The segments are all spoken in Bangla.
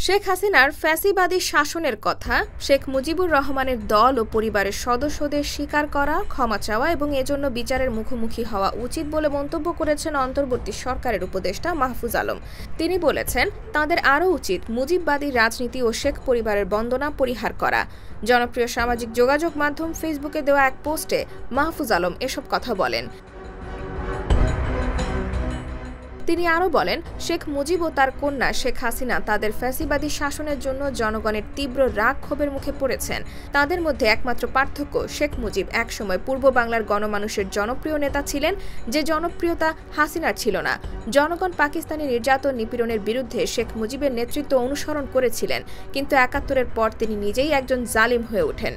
শেখ হাসিনার ফ্যাসিবাদী শাসনের কথা শেখ মুজিবুর রহমানের দল ও পরিবারের সদস্যদের স্বীকার করা, ক্ষমা চাওয়া এবং এজন্য বিচারের মুখোমুখি হওয়া উচিত বলে মন্তব্য করেছেন অন্তর্বর্তী সরকারের উপদেষ্টা মাহফুজ আলম। তিনি বলেছেন, তাদের আরও উচিত মুজিববাদী রাজনীতি ও শেখ পরিবারের বন্দনা পরিহার করা। জনপ্রিয় সামাজিক যোগাযোগ মাধ্যম ফেসবুকে দেওয়া এক পোস্টে মাহফুজ আলম এসব কথা বলেন। তিনি আরও বলেন, শেখ মুজিব ও তার কন্যা শেখ হাসিনা তাদের ফ্যাসিবাদী শাসনের জন্য জনগণের তীব্র রাগ ক্ষোভের মুখে পড়েছেন। তাদের মধ্যে একমাত্র পার্থক্য, শেখ মুজিব একসময় পূর্ব বাংলার গণমানুষের জনপ্রিয় নেতা ছিলেন, যে জনপ্রিয়তা হাসিনার ছিল না। জনগণ পাকিস্তানি নির্যাতন নিপীড়নের বিরুদ্ধে শেখ মুজিবের নেতৃত্ব অনুসরণ করেছিলেন, কিন্তু ৭১-এর পর তিনি নিজেই একজন জালিম হয়ে ওঠেন।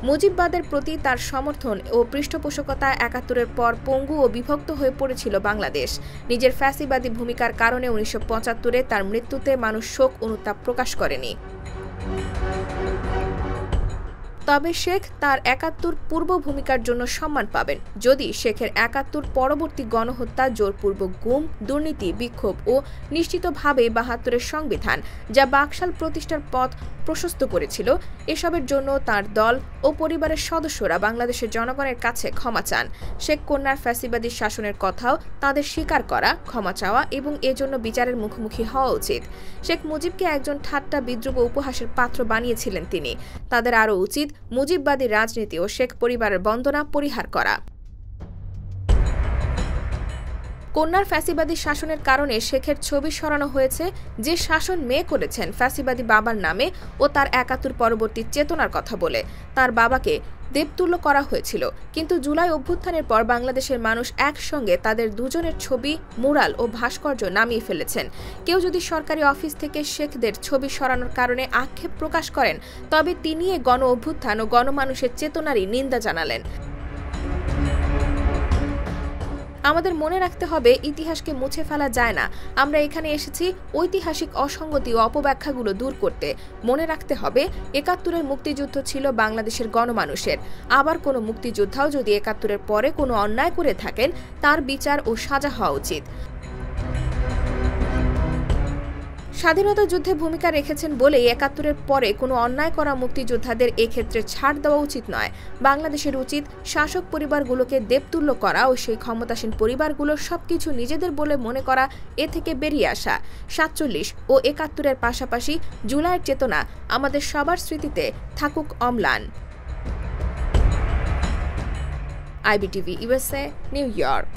মুজিববাদের প্রতি তার সমর্থন ও পৃষ্ঠপোষকতায় ৭১-এর পর পঙ্গু ও বিভক্ত হয়ে পড়েছিল বাংলাদেশ। নিজের ফ্যাসিবাদী ভূমিকার কারণে ১৯৭৫-এ তার মৃত্যুতে মানুষ শোক অনুতাপ প্রকাশ করেনি। তবে শেখ তার ৭১ পূর্ব ভূমিকার জন্য সম্মান পাবেন যদি শেখের ৭১ পরবর্তী গণহত্যা, জোরপূর্বক গুম, দুর্নীতি, বিক্ষোভ ও নিশ্চিতভাবে ৭২-এর সংবিধান, যা বাকশাল প্রতিষ্ঠার পথ প্রশস্ত করেছিল, এসবের জন্য তার দল ও পরিবারের সদস্যরা বাংলাদেশের জনগণের কাছে ক্ষমা চান। শেখ কন্যার ফ্যাসিবাদী শাসনের কথাও তাদের স্বীকার করা, ক্ষমা চাওয়া এবং এজন্য বিচারের মুখোমুখি হওয়া উচিত। শেখ মুজিবকে একজন ঠাট্টা, বিদ্রুপ ও উপহাসের পাত্র বানিয়েছিলেন তিনি। তাদের আরও উচিত মুজিববাদী রাজনীতি ও শেখ পরিবারের বন্দনা পরিহার করা। কন্যার ফ্যাসিবাদী শাসনের কারণে শেখের ছবি সরানো হয়েছে, যে শাসন মেয়ে করেছেন ফ্যাসিবাদী বাবার নামে ও তার ৭১ পরবর্তী চেতনার কথা বলে। তার বাবাকে দেবতুল্য করা হয়েছিল, কিন্তু জুলাই অভ্যুত্থানের পর বাংলাদেশের মানুষ একসঙ্গে তাদের দুজনের ছবি, মুরাল ও ভাস্কর্য নামিয়ে ফেলেছেন। কেউ যদি সরকারি অফিস থেকে শেখদের ছবি সরানোর কারণে আক্ষেপ প্রকাশ করেন, তবে তিনি এ গণ অভ্যুত্থান ও গণমানুষের চেতনারই নিন্দা জানালেন। আমাদের মনে রাখতে হবে, ইতিহাসকে মুছে ফেলা যায় না। আমরা এখানে এসেছি ঐতিহাসিক অসঙ্গতি ও অপব্যাখ্যাগুলো দূর করতে। মনে রাখতে হবে, ৭১-এর মুক্তিযুদ্ধ ছিল বাংলাদেশের গণমানুষের। আবার কোনো মুক্তিযোদ্ধাও যদি ৭১-এর পরে কোনো অন্যায় করে থাকেন, তার বিচার ও সাজা হওয়া উচিত। স্বাধীনতা যুদ্ধে ভূমিকা রেখেছেন বলেই ৭১-এর পরে কোনো অন্যায় করা মুক্তিযোদ্ধাদের এক্ষেত্রে ছাড় দেওয়া উচিত নয়। বাংলাদেশের উচিত শাসক পরিবারগুলোকে দেবতুল্য করা ও সেই ক্ষমতাসীন পরিবারগুলোর সবকিছু নিজেদের বলে মনে করা, এ থেকে বেরিয়ে আসা। ৪৭ ও ৭১-এর পাশাপাশি জুলাইয়ের চেতনা আমাদের সবার স্মৃতিতে থাকুক অম্লান। IBTV USA, new York.